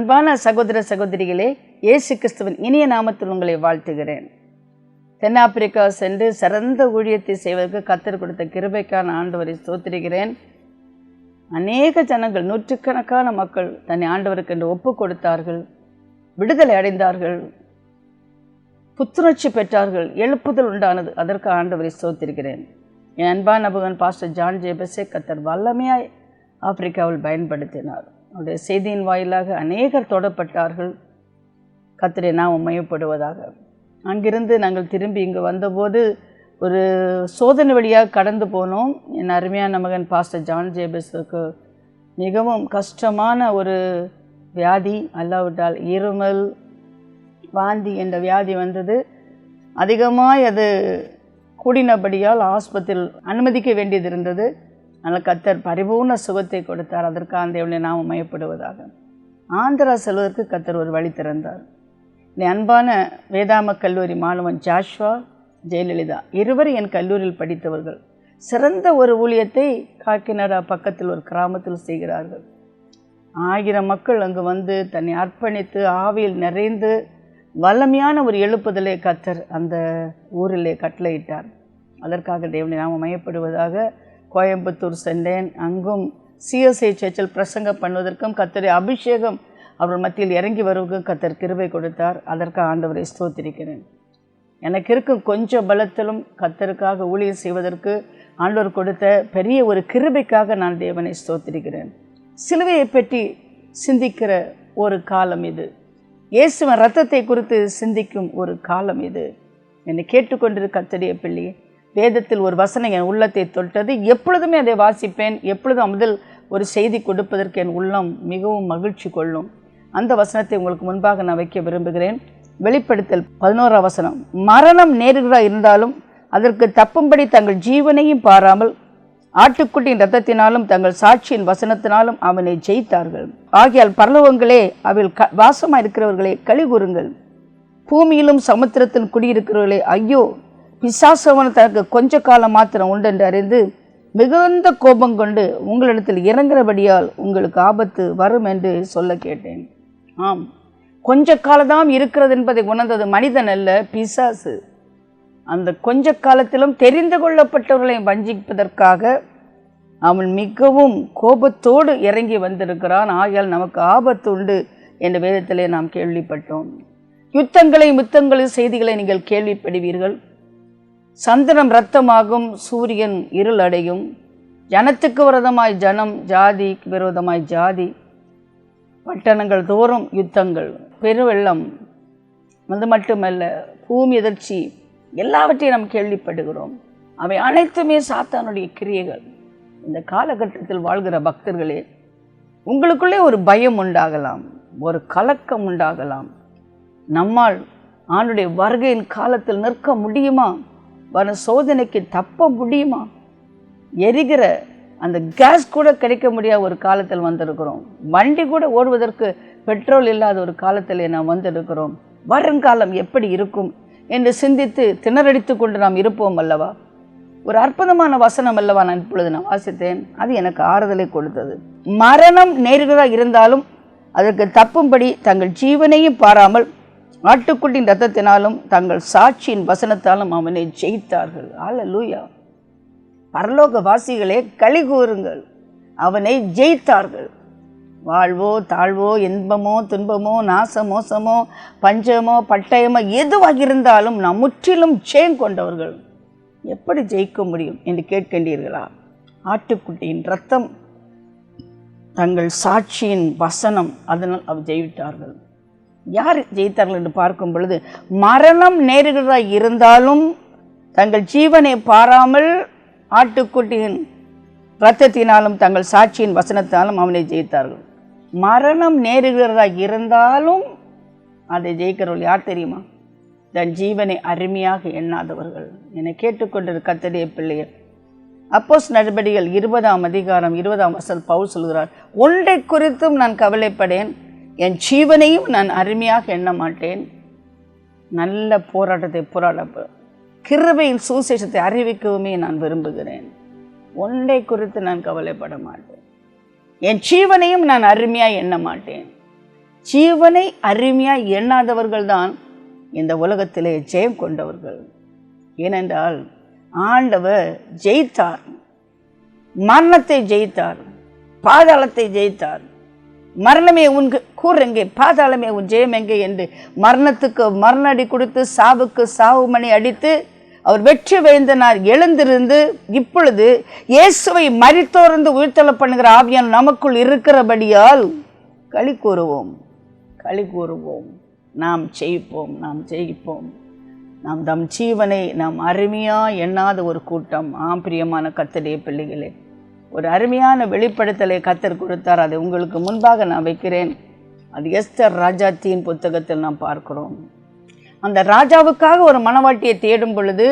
அன்பான சகோதர சகோதரிகளே, இயேசு கிறிஸ்துவின் இனிய நாமத்தில் உங்களை வாழ்த்துகிறேன். தென்னாப்பிரிக்கா சென்று சிறந்த ஊழியத்தை செய்வதற்கு கர்த்தர் கொடுத்த கிருபைக்கான ஆண்டவரை ஸ்தோத்திரிக்கிறேன். அநேக ஜனங்கள், நூற்றுக்கணக்கான மக்கள் தன்னை ஆண்டவருக்கு என்று ஒப்பு கொடுத்தார்கள், விடுதலை அடைந்தார்கள், புத்துணர்ச்சி பெற்றார்கள், எழுப்புதல் உண்டானது. அதற்கு ஆண்டவரை ஸ்தோத்திரிக்கிறேன். என் அன்பான மகன் பாஸ்டர் ஜான் ஜேபஸை கர்த்தர் வல்லமையாய் ஆப்பிரிக்காவில் பயன்படுத்தினார். அவருடைய செய்தியின் வாயிலாக அநேகர் தொடப்பட்டார்கள். கர்த்தரை நாமம் மையப்படுவதாக. அங்கிருந்து நாங்கள் திரும்பி இங்கு வந்தபோது ஒரு சோதனை வழியாக கடந்து போனோம். என் அருமையான மகன் பாஸ்டர் ஜான் ஜேபஸுக்கு மிகவும் கஷ்டமான ஒரு வியாதி, அல்லாவிட்டால் இருமல், வாந்தி என்ற வியாதி வந்தது. அதிகமாக அது கூடினபடியால் ஆஸ்பத்திரியில் அனுமதிக்க வேண்டியது இருந்தது. அதனால் கர்த்தர் பரிபூர்ண சுகத்தை கொடுத்தார். அதற்கு ஆண்டவரை நாமம் மையப்படுவதாக. ஆந்திரா செல்வதற்கு கர்த்தர் ஒரு வழி திறந்தார். என் அன்பான வேதாம கல்லூரி மாணவன் ஜாஷ்வா, ஜெயலலிதா இருவரும் என் கல்லூரியில் படித்தவர்கள். சிறந்த ஒரு ஊழியத்தை காக்கிநாடா பக்கத்தில் ஒரு கிராமத்தில் செய்கிறார்கள். 1000 மக்கள் அங்கு வந்து தன்னை அர்ப்பணித்து ஆவியில் நிறைந்து வல்லமையான ஒரு எழுப்புதலை கர்த்தர் அந்த ஊரிலே கட்டளையிட்டார். அதற்காக தேவனை நாம மையப்படுவதாக கோயம்புத்தூர் சென்றேன். அங்கும் சிஎஸ்ஐ சர்ச்சில் பிரசங்கம் பண்ணுவதற்கும் கர்த்தருடைய அபிஷேகம் அவர் மத்தியில் இறங்கி வருவதற்கும் கர்த்தர் கிருபை கொடுத்தார். அதற்கு ஆண்டவரை ஸ்தோத்திரிக்கிறேன். எனக்கு இருக்கும் கொஞ்சம் பலத்திலும் கர்த்தருக்காக ஊழியம் செய்வதற்கு ஆண்டவர் கொடுத்த பெரிய ஒரு கிருபைக்காக நான் தேவனை ஸ்தோத்திரிக்கிறேன். சிலுவையை பற்றி சிந்திக்கிற ஒரு காலம் இது. இயேசுவின் இரத்தத்தை குறித்து சிந்திக்கும் ஒரு காலம் இது. என்னை கேட்டுக்கொண்டிருக்க கர்த்தருடைய பிள்ளை, வேதத்தில் ஒரு வசனம் என் உள்ளத்தை தொட்டது. எப்பொழுதுமே அதை வாசிப்பேன். எப்பொழுதும் முதல் ஒரு செய்தி கொடுப்பதற்கு என் உள்ளம் மிகவும் மகிழ்ச்சி கொள்ளும். அந்த வசனத்தை உங்களுக்கு முன்பாக நான் வைக்க விரும்புகிறேன். வெளிப்படுத்தல் 11ஆம் வசனம். மரணம் நேருகிறதா இருந்தாலும் அதற்கு தப்பும்படி தங்கள் ஜீவனையும் பாராமல் ஆட்டுக்குட்டியின் இரத்தத்தினாலும் தங்கள் சாட்சியின் வசனத்தினாலும் அவனை ஜெயித்தார்கள். ஆகையால் பரலோகங்களே, அவில் வாசமாக இருக்கிறவர்களே களி கூறுங்கள். பூமியிலும் சமுத்திரத்தில் குடியிருக்கிறவர்களே ஐயோ, பிசாசவன் தனக்கு கொஞ்ச காலம் மாத்திரம் உண்டென்று அறிந்து மிகுந்த கோபம் கொண்டு உங்களிடத்தில் இறங்குறபடியால் உங்களுக்கு ஆபத்து வரும் என்று சொல்ல கேட்டேன். ஆம், கொஞ்ச காலம்தான் இருக்கிறது என்பதை உணர்ந்தது மனிதன் அல்ல, பிசாசு. அந்த கொஞ்ச காலத்திலும் தெரிந்து கொள்ளப்பட்டவர்களை வஞ்சிப்பதற்காக அவன் மிகவும் கோபத்தோடு இறங்கி வந்திருக்கிறான். ஆகையால் நமக்கு ஆபத்து உண்டு என்ற வேதத்திலே நாம் கேள்விப்பட்டோம். யுத்தங்களையும் செய்திகளை நீங்கள் கேள்விப்படுவீர்கள். சந்திரன் இரத்தமாகும், சூரியன் இருள் அடையும், ஜனத்துக்கு விரோதமாய் ஜனம், ஜாதிக்கு விரோதமாய் ஜாதி, பட்டணங்கள் தோறும் யுத்தங்கள், பெருவெள்ளம், அது மட்டுமல்ல பூமி எதிர்ச்சி, எல்லாவற்றையும் நாம் கேள்விப்படுகிறோம். அவை அனைத்துமே சாத்தானுடைய கிரியைகள். இந்த காலகட்டத்தில் வாழ்கிற பக்தர்களே, உங்களுக்குள்ளே ஒரு பயம் உண்டாகலாம், ஒரு கலக்கம் உண்டாகலாம். நம்மால் ஆண்டுடைய வருகையின் காலத்தில் நிற்க முடியுமா? வர சோதனைக்கு தப்ப முடியுமா? எரிகிற அந்த கேஸ் கூட கிடைக்க முடியாத ஒரு காலத்தில் வந்திருக்கிறோம். வண்டி கூட ஓடுவதற்கு பெட்ரோல் இல்லாத ஒரு காலத்தில் நாம் வந்திருக்கிறோம். வருங்காலம் எப்படி இருக்கும் என்று சிந்தித்து திணறடித்து கொண்டு நாம் இருப்போம் அல்லவா? ஒரு அற்புதமான வசனம் அல்லவா நான் இப்பொழுது நான் வாசித்தேன். அது எனக்கு ஆறுதலை கொடுத்தது. மரணம் நேருகிறதா இருந்தாலும் அதற்கு தப்பும்படி தங்கள் ஜீவனையும் பாராமல் ஆட்டுக்குட்டியின் இரத்தத்தினாலும் தங்கள் சாட்சியின் வசனத்தாலும் அவனை ஜெயித்தார்கள். அல்லேலூயா! பரலோக வாசிகளே களி கூறுங்கள், அவனை ஜெயித்தார்கள். வாழ்வோ தாழ்வோ, இன்பமோ துன்பமோ, நாச மோசமோ, பஞ்சமோ பட்டயமோ எதுவாக இருந்தாலும் நாம் முற்றிலும் ஜெயம் கொண்டவர்கள். எப்படி ஜெயிக்க முடியும் என்று கேட்கின்றீர்களா? ஆட்டுக்குட்டியின் இரத்தம், தங்கள் சாட்சியின் வசனம், அதனால் அவர் ஜெயித்தார்கள். யார் ஜெயித்தார்கள் என்று பார்க்கும் பொழுது, மரணம் நேருகிறதா இருந்தாலும் தங்கள் ஜீவனை பாராமல் ஆட்டுக்குட்டியின் இரத்தத்தினாலும் தங்கள் சாட்சியின் வசனத்தினாலும் அவனை ஜெயித்தார்கள். மரணம் நேருகிறதா இருந்தாலும் அதை ஜெயிக்கிறவர்கள் யார் தெரியுமா? தன் ஜீவனை அருமையாக எண்ணாதவர்கள். என்னை கேட்டுக்கொண்டிருக்க கர்த்தருடைய பிள்ளைகள், அப்போஸ்தலர் நடபடிகள் 20ஆம் அதிகாரம் 20ஆம் வசனம் பவுல் சொல்கிறார், ஒன்றை குறித்தும் நான் கவலைப்படேன், என் ஜீவனையும் நான் அருமையாக எண்ண மாட்டேன். நல்ல போராட்டத்தை கிருபையின் சுவிசேஷத்தை அறிவிக்கவுமே நான் விரும்புகிறேன். ஒன்றை குறித்து நான் கவலைப்பட மாட்டேன், என் ஜீவனையும் நான் அருமையாக எண்ண மாட்டேன். ஜீவனை அருமையாய் எண்ணாதவர்கள் தான் இந்த உலகத்திலே ஜெயம் கொண்டவர்கள். ஏனென்றால் ஆண்டவர் ஜெயித்தார், மரணத்தை ஜெயித்தார், பாதாளத்தை ஜெயித்தார். மரணமே உன் கூர் எங்கே, பாதாளமே உன் ஜெயம் எங்கே என்று மரணத்துக்கு மரண அடி கொடுத்து சாவுக்கு சாவு மணி அடித்து அவர் வெற்றி வேந்தனார் எழுந்திருந்து இப்பொழுது இயேசுவை மரித்தோர்ந்து உயிர்த்தெழ பண்ணுகிற ஆவியான் நமக்குள் இருக்கிறபடியால் களி கூறுவோம், களி கூறுவோம். நாம் ஜெயிப்போம், நாம் ஜெயிப்போம். நாம் தம் ஜீவனை நாம் அருமையா எண்ணாத ஒரு கூட்டம். பிரியமான கர்த்தருடைய பிள்ளைகளே, ஒரு அருமையான வெளிப்படுத்தலை கர்த்தர் கொடுத்தார். அதை உங்களுக்கு முன்பாக நான் வைக்கிறேன். அது எஸ்தர் ராஜாத்தியின் புத்தகத்தில் நாம் பார்க்கிறோம். அந்த ராஜாவுக்காக ஒரு மணவாட்டியை தேடும் பொழுது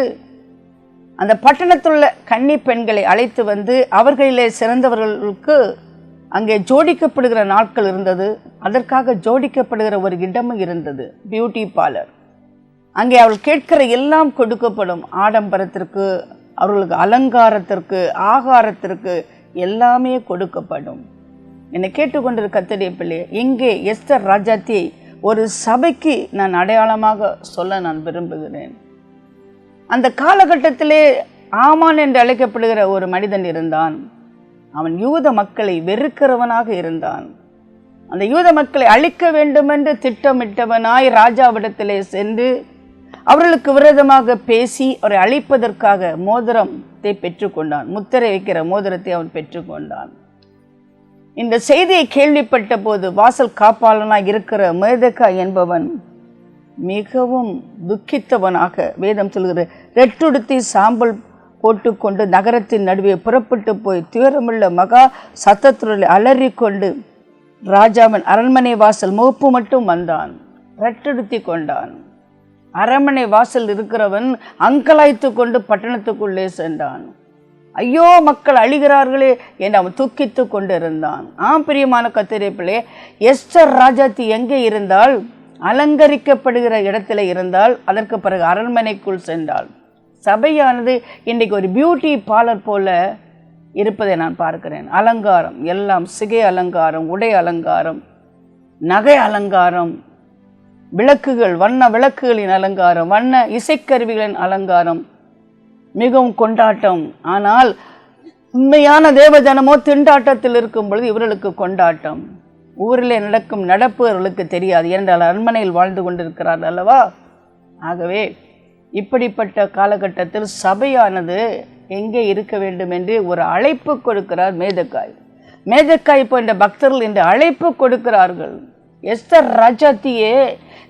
அந்த பட்டணத்துள்ள கன்னி பெண்களை அழைத்து வந்து அவர்களிலே சிறந்தவர்களுக்கு அங்கே ஜோடிக்கப்படுகிற நாட்கள் இருந்தது. அதற்காக ஜோடிக்கப்படுகிற ஒரு இடமும் இருந்தது, பியூட்டி பார்லர். அங்கே அவள் கேட்கிற எல்லாம் கொடுக்கப்படும். ஆடம்பரத்திற்கு, அவர்களுக்கு அலங்காரத்திற்கு, ஆகாரத்திற்கு எல்லாமே கொடுக்கப்படும். என்னை கேட்டுக்கொண்டிருக்க கர்த்தருடைய பிள்ளையே, இங்கே எஸ்தர் ராஜாத்தியை ஒரு சபைக்கு நான் அடையாளமாக சொல்ல நான் விரும்புகிறேன். அந்த காலகட்டத்திலே ஆமான் என்று அழைக்கப்படுகிற ஒரு மனிதன் இருந்தான். அவன் யூத மக்களை வெறுக்கிறவனாக இருந்தான். அந்த யூத மக்களை அழிக்க வேண்டும் என்று திட்டமிட்டவனாய் ராஜாவிடத்திலே சென்று அவர்களுக்கு விரோதமாக பேசி அவரை அழிப்பதற்காக மோதிரத்தை பெற்றுக்கொண்டான். முத்திரை வைக்கிற மோதிரத்தை அவன் பெற்றுக்கொண்டான். இந்த செய்தியை கேள்விப்பட்ட போது வாசல் காப்பாளனாக இருக்கிற மொர்தெகாய் என்பவன் மிகவும் துக்கித்தவனாக, வேதம் சொல்கிற ரெட்டுடுத்தி சாம்பல் போட்டுக்கொண்டு நகரத்தின் நடுவே புறப்பட்டு போய் துயரமுள்ள மகா சத்தத்துறை அலறிக்கொண்டு ராஜாவின் அரண்மனை வாசல் முகப்பு மட்டும் வந்தான். ரெட்டுடுத்தி கொண்டான். அரண்மனை வாசல் இருக்கிறவன் அங்கலாய்த்து கொண்டு பட்டணத்துக்குள்ளே சென்றான். ஐயோ, மக்கள் அழிகிறார்களே என்று அவன் துக்கித்து கொண்டிருந்தான். பிரியமான கர்த்தருடைய பிள்ளையே, எஸ்தர் ராஜாத்தி எங்கே இருந்தால்? அலங்கரிக்கப்படுகிற இடத்துல இருந்தால். அதற்கு பிறகு அரண்மனைக்குள் சென்றாள். சபையானது இன்றைக்கு ஒரு பியூட்டி பார்லர் போல இருப்பதை நான் பார்க்கிறேன். அலங்காரம் எல்லாம், சிகை அலங்காரம், உடை அலங்காரம், நகை அலங்காரம், விளக்குகள், வண்ண விளக்குகளின் அலங்காரம், வண்ண இசைக்கருவிகளின் அலங்காரம், மிகவும் கொண்டாட்டம். ஆனால் உண்மையான தேவஜனமோ திண்டாட்டத்தில் இருக்கும் பொழுது இவர்களுக்கு கொண்டாட்டம். ஊரில் நடக்கும் நடப்பு அவர்களுக்கு தெரியாது, என்றால் அரண்மனையில் வாழ்ந்து கொண்டிருக்கிறார்கள் அல்லவா. ஆகவே இப்படிப்பட்ட காலகட்டத்தில் சபையானது எங்கே இருக்க வேண்டும் என்று ஒரு அழைப்பு கொடுக்கிறார் மொர்தெகாய். மொர்தெகாய் போன்ற பக்தர்கள் என்று அழைப்பு கொடுக்கிறார்கள். எஸ்தர் ராஜாத்தியே,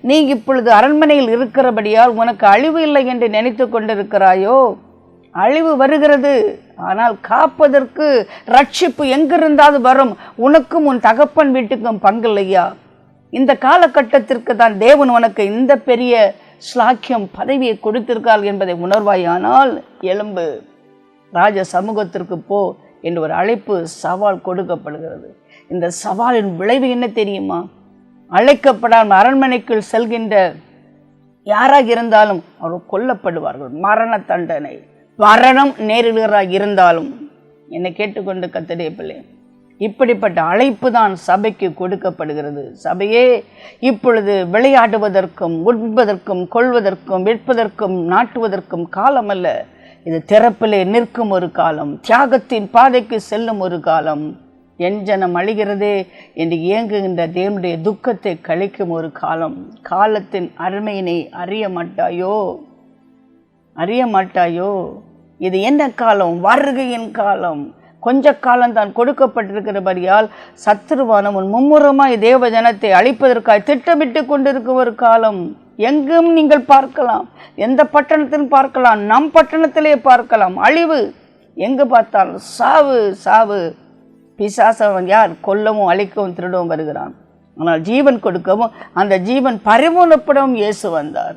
நீ இப்பொழுது அரண்மனையில் இருக்கிறபடியால் உனக்கு அழிவு இல்லை என்று நினைத்து கொண்டிருக்கிறாயோ? அழிவு வருகிறது, ஆனால் காப்பதற்கு ரட்சிப்பு எங்கிருந்தாவது வரும். உனக்கும் உன் தகப்பன் வீட்டுக்கும் பங்கில்லையா? இந்த காலகட்டத்திற்கு தான் தேவன் உனக்கு இந்த பெரிய ஸ்லாக்கியம் பதவியை கொடுத்திருக்காள் என்பதை உணர்வாயானால் எழும்பு, ராஜ சமூகத்திற்கு போ என்று ஒரு அழைப்பு, சவால் கொடுக்கப்படுகிறது. இந்த சவாலின் விளைவு என்ன தெரியுமா? அழைக்கப்படாமல் அரண்மனைக்குள் செல்கின்ற யாராக இருந்தாலும் அவர்கள் கொல்லப்படுவார்கள். மரண தண்டனை, மரணம் நேரிடுகிறாக இருந்தாலும். என்னை கேட்டுக்கொண்டு கர்த்தருடைய பிள்ளை, இப்படிப்பட்ட அழைப்பு தான் சபைக்கு கொடுக்கப்படுகிறது. சபையே இப்பொழுது விளையாடுவதற்கும் உண்பதற்கும் கொள்வதற்கும் விற்பதற்கும் நாட்டுவதற்கும் காலம் அல்ல. இது திறப்பிலே நிற்கும் ஒரு காலம், தியாகத்தின் பாதைக்கு செல்லும் ஒரு காலம். என் ஜனம் அழிகிறதே என்று இயங்குகின்ற தேவனுடைய துக்கத்தை கழிக்கும் ஒரு காலம். காலத்தின் அருமையினை அறிய மாட்டாயோ? அறிய மாட்டாயோ? இது என்ன காலம்? வருகையின் காலம். கொஞ்ச காலம்தான் கொடுக்கப்பட்டிருக்கிறபடியால் சத்துருவானவன் மும்முரமாய் தேவ ஜனத்தை அழிப்பதற்காக திட்டமிட்டு கொண்டிருக்கும் ஒரு காலம். எங்கும் நீங்கள் பார்க்கலாம், எந்த பட்டணத்திலும் பார்க்கலாம், நம் பட்டணத்திலே பார்க்கலாம். அழிவு எங்கு பார்த்தாலும் சாவு, சாவு. பிசாசவன் யார்? கொல்லவும் அழிக்கவும் திருடவும் வருகிறான். ஆனால் ஜீவன் கொடுக்கவும் அந்த ஜீவன் பரிபூர்ணப்படவும் இயேசு வந்தார்.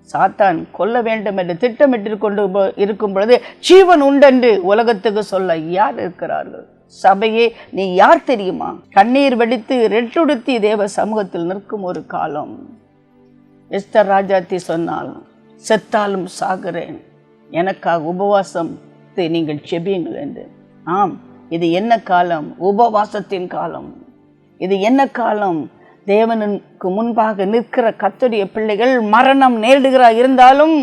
சாத்தான் கொல்ல வேண்டும் என்று திட்டமிட்டு கொண்டு இருக்கும் பொழுது ஜீவன் உண்டென்று உலகத்துக்கு சொல்ல யார் இருக்கிறார்கள்? சபையே, நீ யார் தெரியுமா? கண்ணீர் வெடித்து ரெட்டுடுத்தி தேவ சமூகத்தில் நிற்கும் ஒரு காலம். எஸ்தர் ராஜாத்தி சொன்னால், செத்தாலும் சாகிறேன், எனக்காக உபவாசத்தை நீங்கள் செபியுங்கள் என்று. இது என்ன காலம்? உபவாசத்தின் காலம். இது என்ன காலம்? தேவனுக்கு முன்பாக நிற்கிற கர்த்தருடைய பிள்ளைகள் மரணம் இருந்தாலும்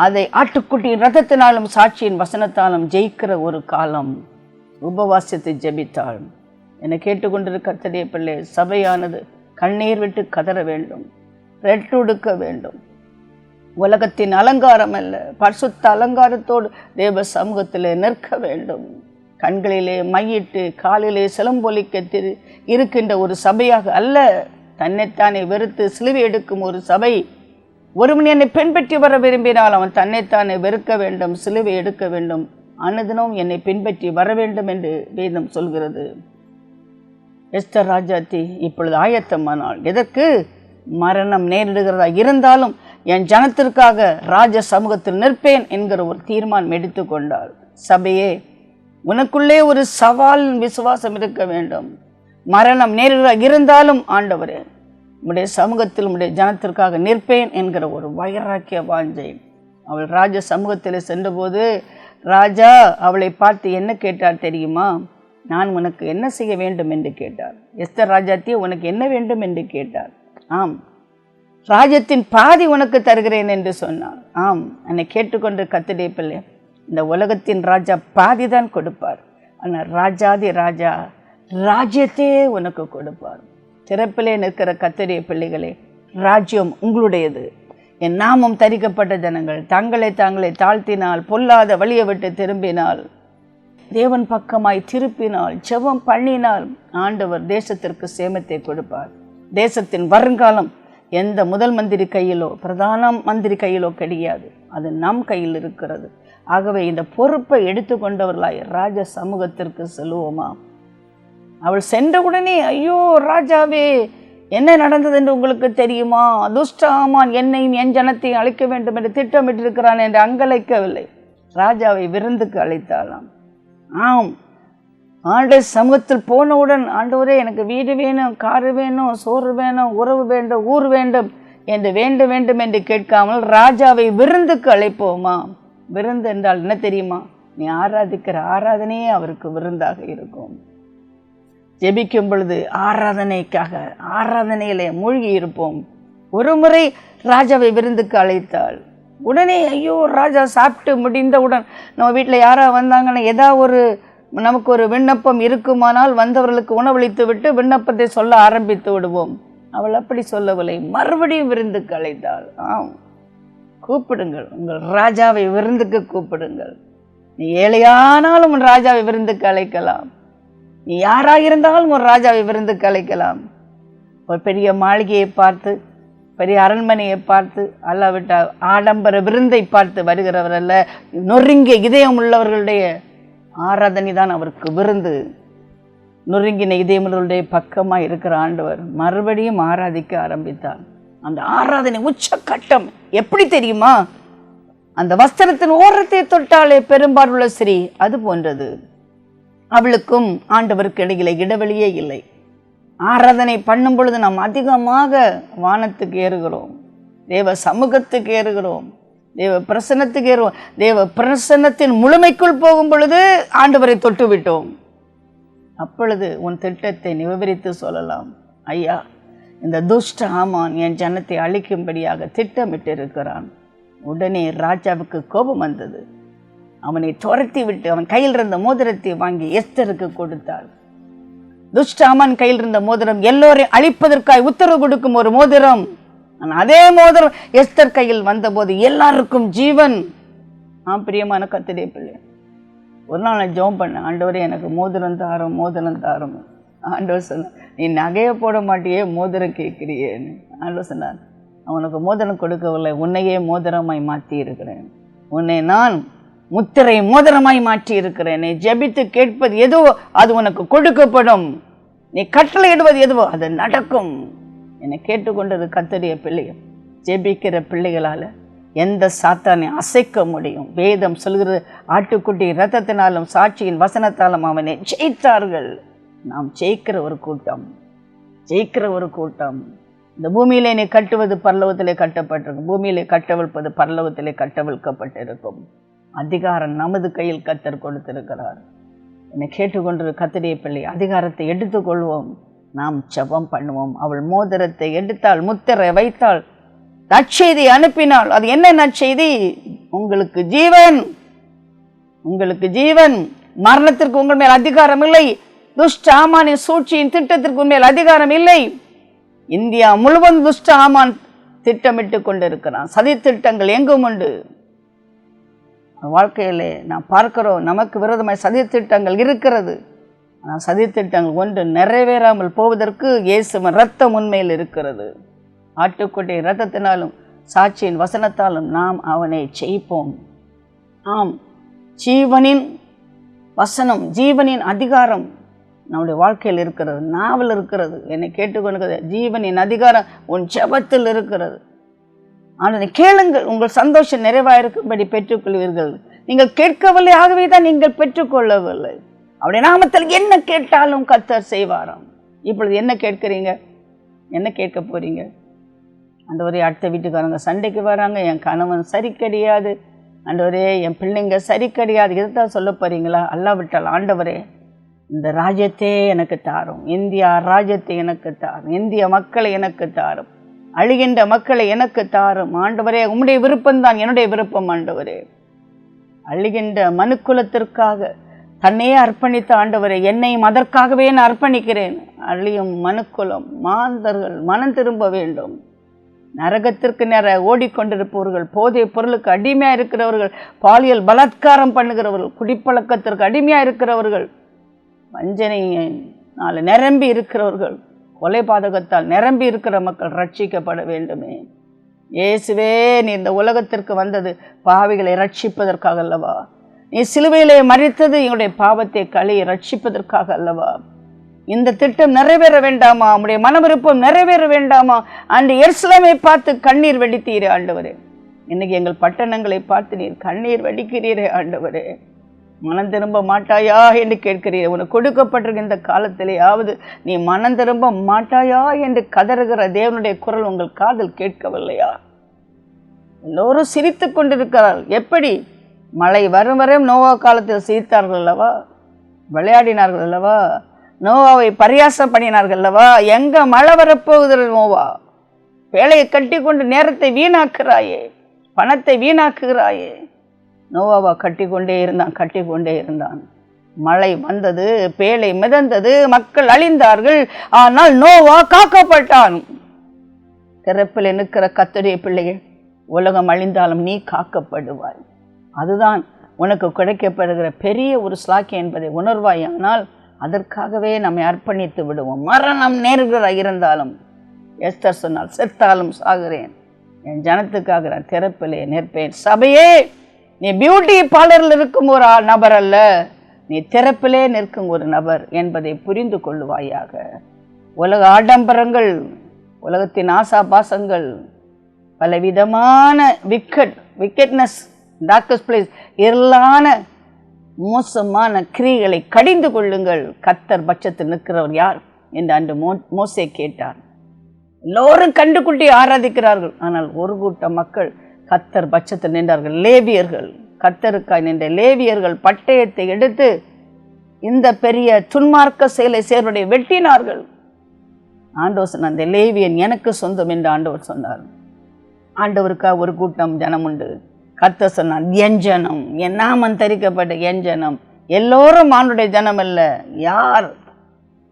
அதை ஆட்டுக்குட்டியின் இரத்தத்தினாலும் சாட்சியின் வசனத்தாலும் ஜெயிக்கிற ஒரு காலம். உபவாசத்தை ஜெபித்தாள். என்னை கேட்டுக்கொண்டிருக்க கர்த்தருடைய பிள்ளை, சபையானது கண்ணீர் விட்டு கதற வேண்டும், ரெட்டுடுக்க வேண்டும். உலகத்தின் அலங்காரம் அல்ல, பரிசுத்த அலங்காரத்தோடு தேவ சமூகத்திலே நிற்க வேண்டும். கண்களிலே மையிட்டு காலிலே சிலம்பொலிக்க இருக்கின்ற ஒரு சபையாக அல்ல, தன்னைத்தானே வெறுத்து சிலுவை எடுக்கும் ஒரு சபை. ஒருவன் என்னை பின்பற்றி வர விரும்பினால் அவன் தன்னைத்தானே வெறுக்க வேண்டும், சிலுவை எடுக்க வேண்டும், அனுதினம் என்னை பின்பற்றி வர வேண்டும் என்று வேதம் சொல்கிறது. எஸ்தர் ராஜாத்தி இப்பொழுது ஆயத்தமானாள். எதற்கு? மரணம் நேரிடுகிறதா இருந்தாலும் என் ஜனத்திற்காக ராஜ சமூகத்தில் நிற்பேன் என்கிற ஒரு தீர்மானம் எடுத்து கொண்டாள். சபையே, உனக்குள்ளே ஒரு சவால் விசுவாசம் இருக்க வேண்டும். மரணம் நேரிடுகிறதா இருந்தாலும் ஆண்டவரே, உம்முடைய சமூகத்தில் உம்முடைய ஜனத்திற்காக நிற்பேன் என்கிற ஒரு வைராக்கிய வாஞ்சை. அவள் ராஜ சமூகத்தில் சென்றபோது ராஜா அவளை பார்த்து என்ன கேட்டார் தெரியுமா? நான் உனக்கு என்ன செய்ய வேண்டும் என்று கேட்டார். எஸ்தர் ராஜாத்தியே, உனக்கு என்ன வேண்டும் என்று கேட்டார். ஆம், ராஜ்யத்தின் பாதி உனக்கு தருகிறேன் என்று சொன்னார். ஆம், என்னை கேட்டுக்கொண்டு கர்த்தருடைய பிள்ளை, இந்த உலகத்தின் ராஜா பாதி தான் கொடுப்பார். ஆனால் ராஜாதி ராஜா ராஜ்யத்தையே உனக்கு கொடுப்பார். திறப்பிலே நிற்கிற கர்த்தருடைய பிள்ளைகளே, ராஜ்யம் உங்களுடையது. என் நாமம் தரிக்கப்பட்ட ஜனங்கள் தங்களை தாங்களே தாழ்த்தினால், பொல்லாத வழியை விட்டு திரும்பினால், தேவன் பக்கமாய் திருப்பினால், ஜெபம் பண்ணினால், ஆண்டவர் தேசத்திற்கு சேமத்தை கொடுப்பார். தேசத்தின் வருங்காலம் எந்த முதல் மந்திரி கையிலோ பிரதான மந்திரி கையிலோ கிடையாது, அது நம் கையில் இருக்கிறது. ஆகவே இந்த பொறுப்பை எடுத்துக்கொண்டவர்களாய் ராஜ சமூகத்திற்கு செல்வோமா? அவள் சென்றவுடனே, ஐயோ ராஜாவே, என்ன நடந்தது என்று உங்களுக்கு தெரியுமா? துஷ்ட ஆமான் என்னையும் என் ஜனத்தையும் அழைக்க வேண்டும் என்று திட்டமிட்டிருக்கிறான் என்று அங்கலைக்கவில்லை. ராஜாவை விருந்துக்கு அழைத்தாளாம். ஆம், ஆண்டவர் சமூகத்தில் போனவுடன், ஆண்டவரே எனக்கு வீடு வேணும், காரு வேணும், சோறு வேணும், உறவு வேண்டும், ஊர் வேண்டும் என்று வேண்டும் வேண்டும் என்று கேட்காமல் ராஜாவை விருந்துக்கு அழைப்போமா? விருந்து என்றால் என்ன தெரியுமா? நீ ஆராதிக்கிற ஆராதனையே அவருக்கு விருந்தாக இருக்கும். ஜெபிக்கும் பொழுது ஆராதனைக்காக ஆராதனையிலே மூழ்கி இருப்போம். ஒரு முறை ராஜாவை விருந்துக்கு அழைத்தாள். உடனே ஐயோ, ராஜா சாப்பிட்டு முடிந்தவுடன் நம்ம வீட்டில் யாராவது வந்தாங்கன்னா ஏதாவது நமக்கு ஒரு விண்ணப்பம் இருக்குமானால் வந்தவர்களுக்கு உணவளித்து விட்டு விண்ணப்பத்தை சொல்ல ஆரம்பித்து விடுவோம். அவள் அப்படி சொல்லவில்லை, மறுபடியும் விருந்துக்கு அழைத்தாள். ஆம், கூப்பிடுங்கள், உங்கள் ராஜாவை விருந்துக்கு கூப்பிடுங்கள். நீ ஏழையானாலும் உன் ராஜாவை விருந்துக்கு அழைக்கலாம். நீ யாராக இருந்தாலும் ஒரு ராஜாவை விருந்துக்கு அழைக்கலாம். ஒரு பெரிய மாளிகையை பார்த்து, பெரிய அரண்மனையை பார்த்து, அல்லாவிட்டால் ஆடம்பர விருந்தை பார்த்து வருகிறவர் அல்ல. நொறுங்கிய இதயம் உள்ளவர்களுடைய ஆராதனை தான் அவருக்கு விருந்து. நொறுங்கின இதயமுள்ளவர்களுடைய பக்கமாக இருக்கிற ஆண்டவர் மறுபடியும் ஆராதிக்க ஆரம்பித்தார். அந்த ஆராதனை உச்சக்கட்டம் எப்படி தெரியுமா? அந்த வஸ்திரத்தின் ஓரத்தை தொட்டாலே பெரும்பாலுள்ள ஸ்ரீ, அது போன்றது. அவளுக்கும் ஆண்டவருக்கு இடையில இடைவெளியே இல்லை. ஆராதனை பண்ணும் பொழுது நாம் அதிகமாக வானத்துக்கு ஏறுகிறோம், தேவ சமூகத்துக்கு ஏறுகிறோம், தேவ பிரசன்னத்துக்கு ஏறுவோம். தேவ பிரசன்னத்தின் முழுமைக்குள் போகும் பொழுது ஆண்டவரை தொட்டு விட்டோம். அப்பொழுது உன் திட்டத்தை விவரித்து சொல்லலாம். ஐயா, இந்த துஷ்ட ஆமான் என் ஜனத்தை அழிக்கும்படியாக திட்டமிட்டு இருக்கிறான். உடனே ராஜாவுக்கு கோபம் வந்தது. அவனை துரத்தி விட்டு அவன் கையில் இருந்த மோதிரத்தை வாங்கி எஸ்தருக்கு கொடுத்தாள். துஷ்ட ஆமான் கையில் இருந்த மோதிரம் எல்லோரையும் அழிப்பதற்காக உத்தரவு கொடுக்கும் ஒரு மோதிரம். அதே மோதிரம் எஸ்தர் கையில் வந்தபோது எல்லாருக்கும் ஜீவன். பிரியமான கர்த்தருடைய பிள்ளை, ஒரு நாள் நான் ஜெபம் பண்ணேன், ஆண்டவரே எனக்கு மோதிரம் தாரும், மோதிரம் தாரும். ஆண்டவர் சொன்னார், நீ நகையை போட மாட்டியே, மோதிரம் கேட்கிறியேன்னு. ஆண்டவர் சொன்னார், அவனுக்கு மோதிரம் கொடுக்கவில்லை, உன்னையே மோதிரமாய் மாற்றி இருக்கிறேன். உன்னை நான் முத்திரை மோதிரமாய் மாற்றி இருக்கிறேன். நீ ஜெபித்து கேட்பது எதுவோ அது உனக்கு கொடுக்கப்படும். நீ கட்டளையிடுவது எதுவோ அது நடக்கும். என்னை கேட்டுக்கொண்டது கர்த்தருடைய பிள்ளைகள், ஜெபிக்கிற பிள்ளைகளால் எந்த சாத்தானை அசைக்க முடியும்? வேதம் சொல்கிறது, ஆட்டுக்குட்டி இரத்தத்தினாலும் சாட்சியின் வசனத்தாலும் அவனை ஜெயித்தார்கள். நாம் ஜெயிக்கிற ஒரு கூட்டம், ஜெயிக்கிற ஒரு கூட்டம். இந்த பூமியிலே நீ கட்டுவது பரலோகத்திலே கட்டப்பட்டிருக்கும், பூமியிலே கட்டவிழ்ப்பது பரலோகத்திலே கட்டவிழ்க்கப்பட்டிருக்கும். அதிகாரம் நமது கையில் கர்த்தர் கொடுத்திருக்கிறார். என்னை கேட்டுக்கொண்டு கர்த்தருடைய பிள்ளை, அதிகாரத்தை எடுத்துக்கொள்வோம். நாம் ஜெபம் பண்ணுவோம். அவள் மோதிரத்தை எடுத்தாள், முத்திரை வைத்தாள், நற்செய்தி அனுப்பினாள். அது என்ன நற்செய்தி? உங்களுக்கு ஜீவன், உங்களுக்கு ஜீவன், மரணத்திற்கு உங்கள் மேல் அதிகாரம் இல்லை, துஷ்ட ஆமானின் சூழ்ச்சியின் திட்டத்திற்கு உங்கள் மேல் அதிகாரம் இல்லை. இந்தியா முழுவதும் துஷ்ட ஆமான் திட்டமிட்டு கொண்டிருக்கிறான். சதி திட்டங்கள் எங்கும் உண்டு. வாழ்க்கையிலே நாம் பார்க்கிறோம், நமக்கு விரோதமாய் சதி திட்டங்கள் இருக்கிறது. ஆனால் சதி திட்டங்கள் ஒன்று நிறைவேறாமல் போவதற்கு இயேசுவின் இரத்தம் உண்மையில் இருக்கிறது. ஆட்டுக்குட்டி இரத்தத்தினாலும் சாட்சியின் வசனத்தாலும் நாம் அவனை ஜெயிப்போம். ஆம், ஜீவனின் வசனம், ஜீவனின் அதிகாரம் நம்முடைய வாழ்க்கையில் இருக்கிறது, நாவல் இருக்கிறது. என்னை கேட்டுக்கொண்டு ஜீவனின் அதிகாரம் உன் ஜெபத்தில் இருக்கிறது. ஆனால் கேளுங்கள், உங்கள் சந்தோஷம் நிறைவாயிருக்கும்படி பெற்றுக்கொள்வீர்கள். நீங்கள் கேட்கவில்லை, ஆகவே தான் நீங்கள் பெற்றுக்கொள்ளவில்லை. அவருடைய நாமத்தில் என்ன கேட்டாலும் கர்த்தர் செய்வாராம். இப்பொழுது என்ன கேட்குறீங்க? என்ன கேட்க போறீங்க? ஆண்டவரே, அடுத்த வீட்டுக்காரங்க சண்டைக்கு வராங்க, என் கணவன் சரி கிடையாது, ஆண்டவரே என் பிள்ளைங்க சரி கிடையாது, இதுதான் சொல்ல போறீங்களா? அல்லாவிட்டால் ஆண்டவரே இந்த ராஜ்யத்தை எனக்கு தாரும், இந்தியா ராஜ்யத்தை எனக்கு தாரும், இந்திய மக்களை எனக்கு தாரும், அழிகின்ற மக்களை எனக்கு தாரும். ஆண்டவரே, உம்முடைய விருப்பம்தான் என்னுடைய விருப்பம். ஆண்டவரே, அழிகின்ற மனுக்குலத்திற்காக தன்னையே அர்ப்பணித்த ஆண்டவரே, என்னையும் அதற்காகவே நான் அர்ப்பணிக்கிறேன். அழியும் மனுக்குலம் மாந்தர்கள் மனம் திரும்ப வேண்டும். நரகத்திற்கு நேர ஓடிக்கொண்டிருப்பவர்கள், போதை பொருளுக்கு அடிமையாக இருக்கிறவர்கள், பாலியல் பலாத்காரம் பண்ணுகிறவர்கள், குடிப்பழக்கத்திற்கு அடிமையாக இருக்கிறவர்கள், வஞ்சனையினால் நிரம்பி இருக்கிறவர்கள், கொலைபாதகத்தால் நிரம்பி இருக்கிற மக்கள் ரட்சிக்கப்பட வேண்டுமே. இயேசுவே, நீ இந்த உலகத்திற்கு வந்தது பாவிகளை ரட்சிப்பதற்காக அல்லவா? நீ சிலுவையிலே மரித்தது எங்களுடைய பாவத்தை கழுவி ரட்சிப்பதற்காக அல்லவா? இந்த திட்டம் நிறைவேற வேண்டாமா? உம்முடைய மன விருப்பம் நிறைவேற வேண்டாமா? அன்று எருசலேமை பார்த்து கண்ணீர் வெடித்தீரே ஆண்டவரே. இன்னைக்கு எங்கள் பட்டணங்களை பார்த்து நீர் கண்ணீர் வெடிக்கிறீரே ஆண்டவரே. மனம் திரும்ப மாட்டாயா என்று கேட்கிறீர். உனக்கு கொடுக்கப்பட்டிருக்க இந்த காலத்திலேயாவது நீ மனம் திரும்ப மாட்டாயா என்று கதறுகிற தேவனுடைய குரல் உங்கள் காதில் கேட்கவில்லையா? எல்லோரும் சிரித்து கொண்டிருக்கிறார்கள். எப்படி? மழை வரும் வரையும் நோவா காலத்தில் சிரித்தார்கள் அல்லவா? விளையாடினார்கள் அல்லவா? நோவாவை பரியாசம் பண்ணினார்கள் அல்லவா? எங்க மழை வரப்போகுது நோவா? வேலையை கட்டி கொண்டு நேரத்தை வீணாக்குறாயே, பணத்தை வீணாக்குகிறாயே. நோவாவா கட்டி கொண்டே இருந்தான். மழை வந்தது, பேழை மிதந்தது, மக்கள் அழிந்தார்கள். ஆனால் நோவா காக்கப்பட்டான். திறப்பில் நிற்கிற கர்த்தருடைய பிள்ளைகள், உலகம் அழிந்தாலும் நீ காக்கப்படுவாய். அதுதான் உனக்கு கிடைக்கப்படுகிற பெரிய ஒரு ஸ்லாக்கியம் என்பதை உணர்வாய். ஆனால் அதற்காகவே நம்மை அர்ப்பணித்து விடுவோம். மரணம் நேருகிற இருந்தாலும், எஸ்தர் சொன்னால் செத்தாலும் சாகிறேன், என் ஜனத்துக்காக நான் திறப்பிலே நிற்பேன். சபையே, நீ பியூட்டி பார்லரில் இருக்கும் ஒரு நபர் அல்ல, நீ திறப்பிலே நிற்கும் ஒரு நபர் என்பதை புரிந்து கொள்ளுவாயாக. உலக ஆடம்பரங்கள், உலகத்தின் ஆசாபாசங்கள், பலவிதமான விக்கெட்னஸ், டார்க்கஸ்ட் பிளேஸ், இருளான மோசமான கிரியைகளை கடிந்து கொள்ளுங்கள். கர்த்தர் பட்சத்தில் நிற்கிறவர் யார் என்று அன்று மோசே கேட்டார். எல்லோரும் கண்டுகுட்டி ஆராதிக்கிறார்கள். ஆனால் ஒரு கூட்ட மக்கள் கர்த்தர் பட்சத்தில் நின்றார்கள். லேவியர்கள், கர்த்தருக்காய் நின்ற லேவியர்கள் பட்டயத்தை எடுத்து இந்த பெரிய துன்மார்க்க செயலை சேர்வதை வெட்டினார்கள். ஆண்டவர் சொன்னார், அந்த லேவியன் எனக்கு சொந்தம் என்று ஆண்டவர் சொன்னார். ஆண்டவருக்காக ஒரு கூட்டம் ஜனம் உண்டு. கர்த்தர் சொன்னார், என் ஜனம், என் நாமம் தரிக்கப்பட்ட என் ஜனம். எல்லோரும் ஆண்டுடைய ஜனம் அல்ல. யார்?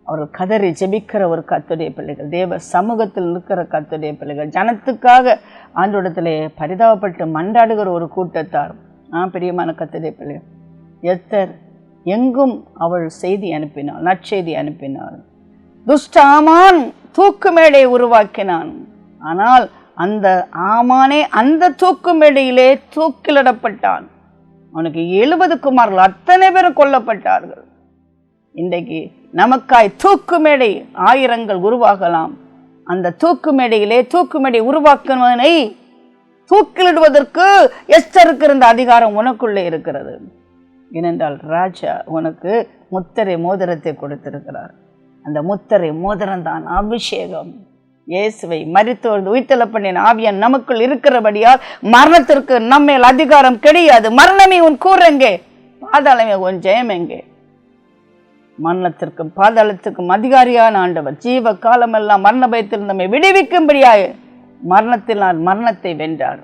அவர்கள் கதறி ஜெபிக்கிற ஒரு கர்த்தருடைய பிள்ளைகள், தேவ சமூகத்தில் நிற்கிற கர்த்தருடைய பிள்ளைகள், ஜனத்துக்காக ஆண்டோடத்திலே பரிதாபப்பட்டு மன்றாடுகிற ஒரு கூட்டத்தார். பிரியமான கர்த்தருடைய பிள்ளைகள், எஸ்தர் எங்கும் அவள் செய்தி அனுப்பினாள், நற்செய்தி அனுப்பினாள். துஷ்ட ஆமான் தூக்கு மேடை உருவாக்கினான். ஆனால் அந்த ஆமானே அந்த தூக்கு மேடையிலே தூக்கிலிடப்பட்டான். அவனுக்கு 70 குமார்கள், அத்தனை பேரும் கொல்லப்பட்டார்கள். இன்றைக்கு நமக்காய் தூக்கு மேடை ஆயிரங்கள் உருவாகலாம். அந்த தூக்கு மேடையிலே தூக்கு மேடை உருவாக்குவனை தூக்கிலிடுவதற்கு எஸ்தருக்கு இருந்த அதிகாரம் உனக்குள்ளே இருக்கிறது. ஏனென்றால் ராஜா உனக்கு முத்திரை மோதிரத்தை கொடுத்திருக்கிறார். அந்த முத்திரை மோதிரம்தான் அபிஷேகம். இயேசுவை மரித்தோர் உயிர்த்தெழ பண்ணின ஆவியான் நமக்குள் இருக்கிறபடியால் மரணத்திற்கு நம்மேல் அதிகாரம் கிடையாது. மரணமே உன் கூர் எங்கே? பாதாளமே உன் ஜெயம் எங்கே? மரணத்திற்கும் பாதாளத்திற்கும் அதிகாரியான ஆண்டவர் ஜீவ காலமெல்லாம் மரண பயத்தில் நம்மை விடுவிக்கும்படியாய் மரணத்தினால் மரணத்தை வென்றார்,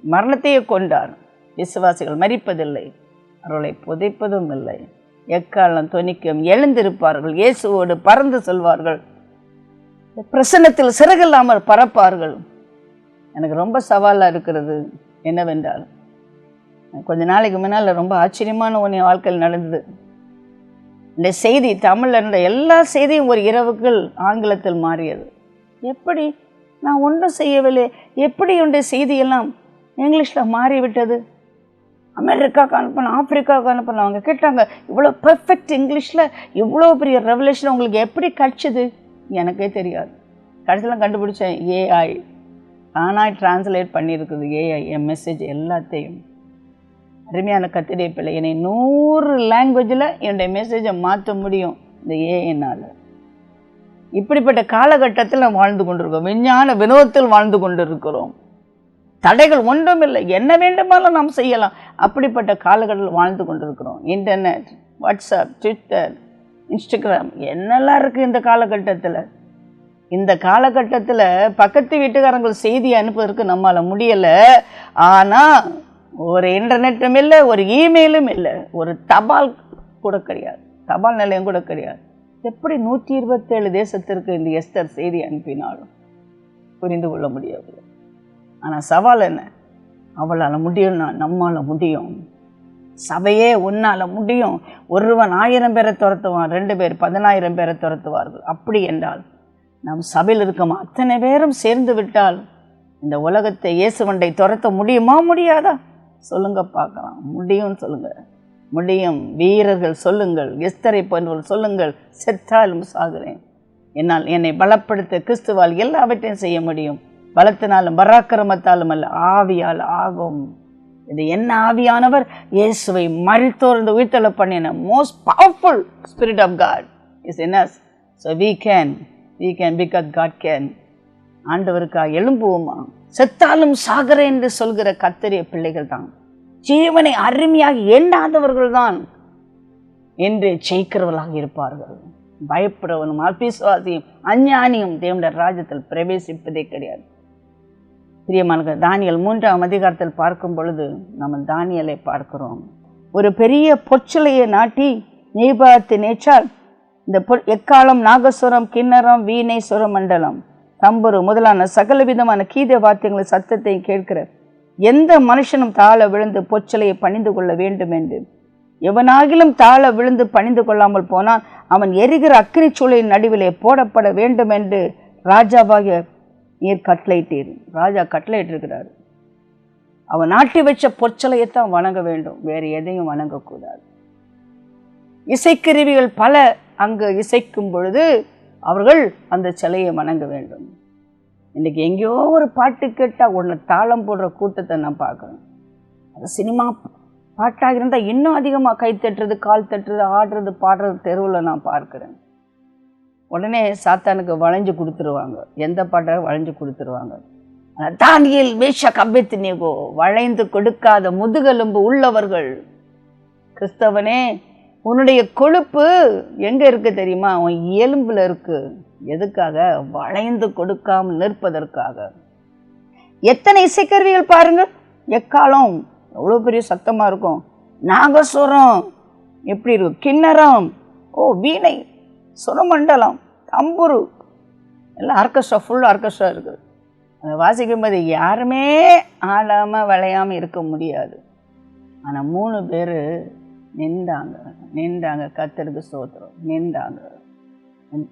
மரணத்தையே கொண்டார். விசுவாசிகள் மரிப்பதில்லை, அவர்களை புதைப்பதும் இல்லை. எக்காலம் தொனிக்கும் எழுந்திருப்பார்கள், இயேசுவோடு பறந்து செல்வார்கள், பிரசன்னத்தில் சிறகில்லாமல் பறப்பார்கள். எனக்கு ரொம்ப சவாலாக இருக்கிறது என்னவென்றால், கொஞ்ச நாளைக்கு முன்னால் ரொம்ப ஆச்சரியமான ஒன்று என் வாழ்க்கையில் நடந்தது. இந்த செய்தி தமிழில் இருந்த எல்லா செய்தியும் ஒரு இரவுக்குள் ஆங்கிலத்தில் மாறியது. எப்படி? நான் ஒன்றும் செய்யவில்லை, எப்படி உடைய செய்தியெல்லாம் இங்கிலீஷில் மாறிவிட்டது? அமெரிக்காவுக்கு அனுப்பணும், ஆப்பிரிக்காவுக்கு அனுப்பணும். அவங்க கேட்டாங்க, இவ்வளோ பர்ஃபெக்ட் இங்கிலீஷில் இவ்வளோ பெரிய ரெவல்யூஷன் உங்களுக்கு எப்படி கிடச்சிது? எனக்கே தெரியாது. கடைசியில் கண்டுபிடிச்சேன், ஏஐ தானாக டிரான்ஸ்லேட் பண்ணியிருக்குது. ஏஐ என் மெசேஜ் எல்லாத்தையும். அருமையான கத்திரிய பிள்ளை, என்னை 100 லாங்குவேஜில் என்னுடைய மெசேஜை மாற்ற முடியும் இந்த ஏஐனால். இப்படிப்பட்ட காலகட்டத்தில் நாம் வாழ்ந்து கொண்டிருக்கோம். விஞ்ஞான வினோதத்தில் வாழ்ந்து கொண்டிருக்கிறோம். தடைகள் ஒன்றும் இல்லை, என்ன வேண்டுமானாலும் நாம் செய்யலாம். அப்படிப்பட்ட காலகட்டத்தில் வாழ்ந்து கொண்டிருக்கிறோம். இன்டர்நெட், வாட்ஸ்அப், ட்விட்டர், இன்ஸ்டாகிராம் என்னெல்லாம் இருக்குது இந்த காலகட்டத்தில். இந்த காலகட்டத்தில் பக்கத்து வீட்டுக்காரங்கள் செய்தி அனுப்புவதற்கு நம்மளால் முடியலை. ஆனால் ஒரு இன்டர்நெட்டும் இல்லை, ஒரு இமெயிலும் இல்லை, ஒரு தபால் கூட கிடையாது, தபால் நிலையம் கூட கிடையாது. எப்படி 127 தேசத்திற்கு இந்த எஸ்தர் செய்தி அனுப்பினாலும் புரிந்து கொள்ள முடியாது. ஆனால் சவால் என்ன? அவளால் முடியும்னா நம்மளால் முடியும். சபையே உன்னால் முடியும். ஒருவன் 1000 பேரை துரத்துவான், 2 பேர் 10,000 பேரை துரத்துவார்கள். அப்படி என்றால் நம் சபையில் இருக்கோம் அத்தனை பேரும் சேர்ந்து விட்டால் இந்த உலகத்தை இயேசுவண்டை துரத்த முடியுமா முடியாதா? சொல்லுங்க பார்க்கலாம். முடியும் சொல்லுங்க, முடியும். வீரர்கள் சொல்லுங்கள், எஸ்தரை போன்றவர்கள் சொல்லுங்கள், செத்தாலும் சாகிறேன், என்னால் என்னை பலப்படுத்த கிறிஸ்துவால் எல்லாவற்றையும் செய்ய முடியும். பலத்தினாலும் பராக்கிரமத்தாலும் அல்ல, ஆவியால் ஆகும். இது என்ன ஆவியானவர்? இயேசுவை மரித்தோர்ந்து உயிர்த்தெழ பண்ணின most powerful spirit of God is in us. So we can because God can. ஆண்டவருக்காக எழும்புவோமா? செத்தாலும் சாகிறேன் என்று சொல்கிற கர்த்தருடைய பிள்ளைகள் தான், ஜீவனை அருமையாக எண்ணாதவர்கள் தான் என்று ஜெயிக்கிறவர்களாக இருப்பார்கள். பயப்படுறவனும் அபிசுவாசியும் அஞ்ஞானியும் தேவனுடைய ராஜ்யத்தில் பிரவேசிப்பதே கிடையாது. பிரியமான தானியேல் 3ஆம் அதிகாரத்தில் பார்க்கும் பொழுது நம்ம தானியேலை பார்க்கிறோம். ஒரு பெரிய பொற்சிலையை நாட்டி நேபுகாத்நேச்சார் இந்த எக்காலம், நாகசுரம், கிண்ணறம், வீணை, சுரமண்டலம், தம்புரு முதலான சகல விதமான கீத வாத்தியங்களின் சத்தத்தை கேட்கிற எந்த மனுஷனும் தாழ விழுந்து பொற்சிலையை பணிந்து கொள்ள வேண்டும் என்று, எவனாகிலும் தாழ விழுந்து பணிந்து கொள்ளாமல் போனால் அவன் எரிகிற அக்கினி சூளையின் நடுவிலே போடப்பட வேண்டும் என்று ராஜாவாகிய நீர் கட்டளையிட்டீர். ராஜா கட்டளையிட்டிருக்கிறார். அவன் நாட்டி வச்ச பொற்சிலையைத்தான் வணங்க வேண்டும், வேறு எதையும் வணங்கக்கூடாது. இசைக்கருவிகள் பல அங்கு இசைக்கும் பொழுது அவர்கள் அந்த சிலையை வணங்க வேண்டும். இன்றைக்கி எங்கேயோ ஒரு பாட்டு கேட்டால் உடனே தாளம் போடுற கூட்டத்தை நான் பார்க்குறேன். அது சினிமா பாட்டாக இருந்தால் இன்னும் அதிகமாக கை தட்டுறது, கால் தட்டுறது, ஆடுறது, பாடுறது தெருவில் நான் பார்க்குறேன். உடனே சாத்தானுக்கு வளைஞ்சு கொடுத்துருவாங்க, எந்த பாட்டாக வளைஞ்சு கொடுத்துருவாங்க. தானியேல், மேஷாக், அபேத்நேகோ வளைந்து கொடுக்காத முதுகெலும்பு உள்ளவர்கள். கிறிஸ்தவனே, உன்னுடைய கொழுப்பு எங்கே இருக்குது தெரியுமா? உன் எலும்பில் இருக்குது. எதுக்காக? வளைந்து கொடுக்காமல் நிற்பதற்காக. எத்தனை இசைக்கருவிகள் பாருங்கள். எக்காலம் எவ்வளோ பெரிய சத்தமாக இருக்கும், நாகசுரம் எப்படி இருக்கும், கிண்ணறம், வீணை, சுரமண்டலம், தம்புரு, எல்லாம் ஆர்கெஸ்ட்ரா, ஃபுல் ஆர்கெஸ்ட்ரா இருக்குது. அதை வாசிக்கும்போது யாருமே ஆடாமல் விளையாமல் இருக்க முடியாது. ஆனால் 3 பேர் நின்றாங்க. கர்த்தருக்கு ஸ்தோத்திரம், நின்றாங்க.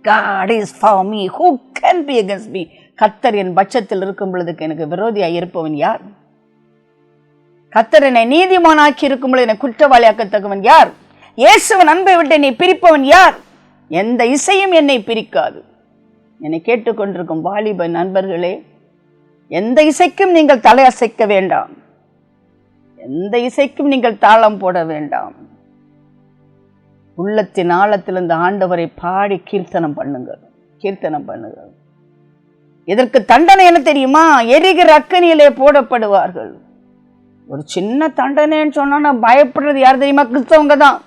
God is for me, who can be against me? கர்த்தர் என் பட்சத்தில் இருக்கும் பொழுதுக்கு எனக்கு விரோதியாக இருப்பவன் யார்? கர்த்தர் என்னை நீதிமானாக்கி இருக்கும் பொழுது என்னை குற்றவாளியாக்கத்தக்கவன் யார்? இயேசுவின் அன்பை விட்டு என்னை பிரிப்பவன் யார்? எந்த இசையும் என்னை பிரிக்காது. என்னை கேட்டுக்கொண்டிருக்கும் வாலிப நண்பர்களே, எந்த இசைக்கும் நீங்கள் தலையசைக்க வேண்டாம், எந்த இசைக்கும் நீங்கள் தாளம் போட வேண்டாம். உள்ளத்தின் ஆழத்தில் இந்த ஆண்டவரை பாடி கீர்த்தனம் பண்ணுங்கள். இதற்கு தண்டனை என்ன தெரியுமா? எரிகிற அக்கினியிலே போடப்படுவார்கள். ஒரு சின்ன தண்டனைன்னு சொன்னா பயப்படுறது யார் தெரியுமா? கிறிஸ்தவங்க தான்.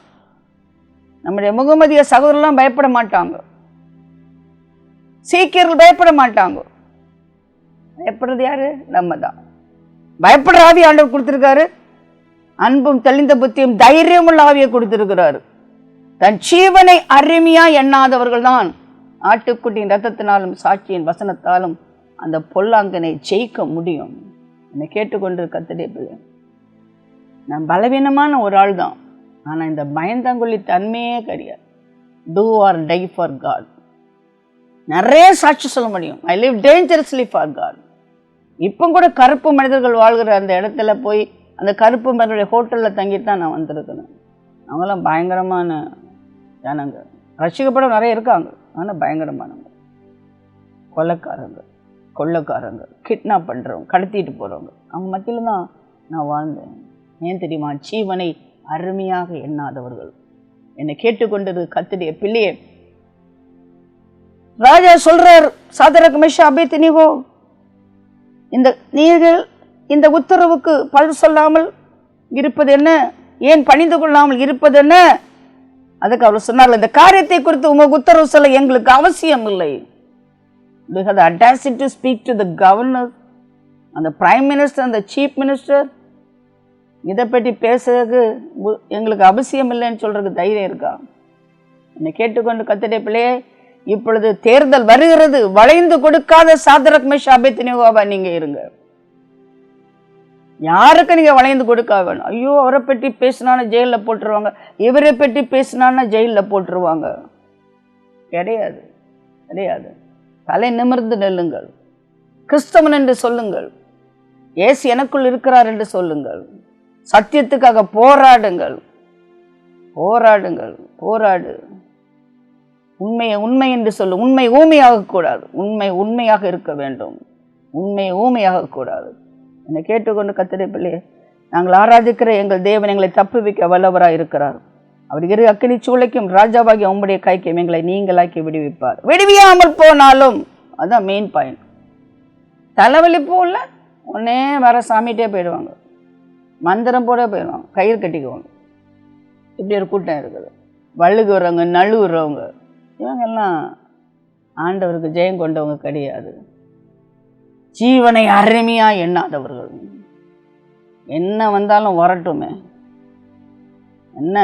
நம்முடைய முகமதிய சகோதரர்லாம் பயப்பட மாட்டாங்க, சீக்கியர்கள் பயப்பட மாட்டாங்க. பயப்படுறது யாரு? நம்ம தான். பயப்படுற ஆவி ஆண்டவர் கொடுத்திருக்காரு. அன்பும் தெளிந்த புத்தியும் தைரியமுள்ள ஆவியை கொடுத்திருக்கிறாரு. தன் ஜீவனை அருமையா எண்ணாதவர்கள் தான் ஆட்டுக்குட்டியின் ரத்தத்தினாலும் சாட்சியின் வசனத்தாலும் அந்த பொல்லாங்கனை ஜெயிக்க முடியும். என்னை கேட்டுக்கொண்டு கர்த்தருடைய பிள்ளை, நான் பலவீனமான ஒரு ஆள் தான். ஆனால் இந்த பயந்தாங்கொள்ளி தன்மையே கிடையாது. Do or die for God. நிறைய சாட்சி சொல்ல முடியும். I live dangerously for God. இப்போ கூட கருப்பு மனிதர்கள் வாழ்கிற அந்த இடத்துல போய் அந்த கருப்பு மனிதனுடைய ஹோட்டலில் தங்கித்தான் நான் வந்திருக்கேன். அவங்களாம் பயங்கரமான ஜனங்க. ரசிக்கப்பட நிறைய இருக்காங்க, ஆனால் பயங்கரமானவங்க. கொள்ளைக்காரங்க, கிட்னாப் பண்ணுறவங்க, கடத்திட்டு போகிறவங்க, அவங்க மத்தியில் தான் நான் வாழ்ந்தேன். ஏன் தெரியுமா? ஜீவனை அருமையாக எண்ணாதவர்கள். என்னை கேட்டுக்கொண்டது கர்த்தருடைய பிள்ளையே. ராஜா சொல்றார், சாத்ராக் மேஷாக் அபேத்நேகோ, நீங்கள் இந்த உத்தரவுக்கு பதில் சொல்லாமல் இருப்பது என்ன? ஏன் பணிந்து கொள்ளாமல் இருப்பது என்ன? அதுக்கு அவர் சொன்னார், இந்த காரியத்தை குறித்து உங்க உத்தரவு சொல்ல எங்களுக்கு அவசியம் இல்லை. We have the audacity to speak to the governor and the prime minister and the chief minister. இதை பற்றி பேசுறதுக்கு எங்களுக்கு அவசியம் இல்லைன்னு சொல்றதுக்கு தைரியம் இருக்கா? என்னை கேட்டுக்கொண்டு கர்த்தருடைய பிள்ளையே, இப்பொழுது தேர்தல் வருகிறது. வளைந்து கொடுக்காத சாத்ராக் மேஷாக் அபேத்நேகோவா நீங்க இருங்க. யாருக்கு நீங்க வளைந்து கொடுக்க வேணும்? ஐயோ, அவரை பற்றி பேசினான்னு ஜெயிலில் போட்டுருவாங்க, இவரை பற்றி பேசினான்னா ஜெயிலில் போட்டுருவாங்க. கிடையாது, கிடையாது. தலை நிமிர்ந்து நெல்லுங்கள். கிறிஸ்தவன் என்று சொல்லுங்கள். இயேசு எனக்குள் இருக்கிறார் என்று சொல்லுங்கள். சத்தியத்துக்காக போராடுங்கள். போராடு. உண்மையை உண்மை என்று சொல்லு. உண்மை ஊமையாக கூடாது. உண்மையாக இருக்க வேண்டும். உண்மை ஊமையாக கூடாது. என்னை கேட்டுக்கொண்டு கர்த்தருடைய பிள்ளையே, நாங்கள் ஆராதிக்கிற எங்கள் தேவன் எங்களை தப்புவிக்க வல்லவராக இருக்கிறார். அவர் இரு அக்கினி சூளைக்கும் ராஜாவாகி உம்முடைய கைக்கும் எங்களை நீங்களாக்கி விடுவிப்பார். விடுவியாமல் போனாலும், அதுதான் மெயின் பாயிண்ட். தலைவலி போல உடனே வர சாமிகிட்டே போயிடுவாங்க, மந்திரம் போட போயிடுவாங்க, கயிறு கட்டிக்குவாங்க. இப்படி ஒரு கூட்டம் இருக்குது. வள்ளுகிறவங்க, நழுவுறவங்க, இவங்கெல்லாம் ஆண்டவருக்கு ஜெயம் கொண்டவங்க கிடையாது. ஜீவனை அருமையா எண்ணாதவர்கள். என்ன வந்தாலும் வரட்டுமே, என்ன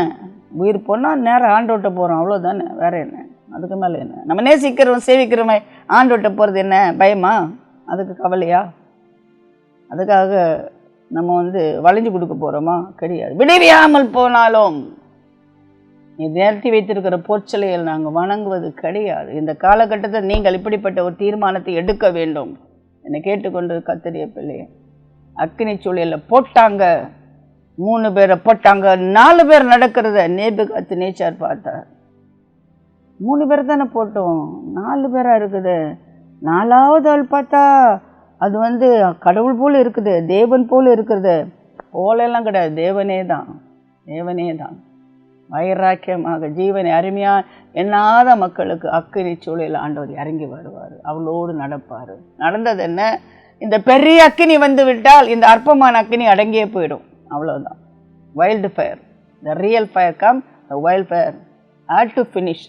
உயிர் போனால் நேரம் ஆண்டோட்ட போகிறோம், அவ்வளோதானே. வேற என்ன? அதுக்கு மேலே என்ன? நம்ம நேசிக்கிறோம், சேவிக்கிறோமே, ஆண்டோட்ட போகிறது என்ன பயமா? அதுக்கு கவலையா? அதுக்காக நம்ம வளைஞ்சு கொடுக்க போகிறோமா? கிடையாது. விடுவியாமல் போனாலும் நீ நிறுத்தி வைத்திருக்கிற பொற்சிலையில் நாங்கள் வணங்குவது கிடையாது. இந்த காலகட்டத்தில் நீங்கள் இப்படிப்பட்ட ஒரு தீர்மானத்தை எடுக்க வேண்டும். என்னை கேட்டுக்கொண்டு கர்த்தருடைய பிள்ளையே, அக்கினி சூளையில் போட்டாங்க, 3 பேரை போட்டாங்க, 4 பேர் நடக்கிறத நேபுகாத்நேச்சார் பார்த்தார். 3 பேர் தானே போட்டோம், 4 பேராக இருக்குது. 4வது ஆள் பார்த்தா அது கடவுள் போல் இருக்குது, தேவன் போல் இருக்கிறது. போலெல்லாம் கிடையாது, தேவனே தான். வைராக்கியமாக ஜீவனை அருமையா எண்ணாத மக்களுக்கு அக்கினி சூளையில் ஆண்டவர் இறங்கி வருவார், அவளோடு நடப்பார். நடந்தது என்ன? இந்த பெரிய அக்கினி வந்து விட்டால் இந்த அற்பமான அக்கினி அடங்கியே போயிடும். அவ்வளோதான். Wild fire, the real fire come, the wild fire had to finish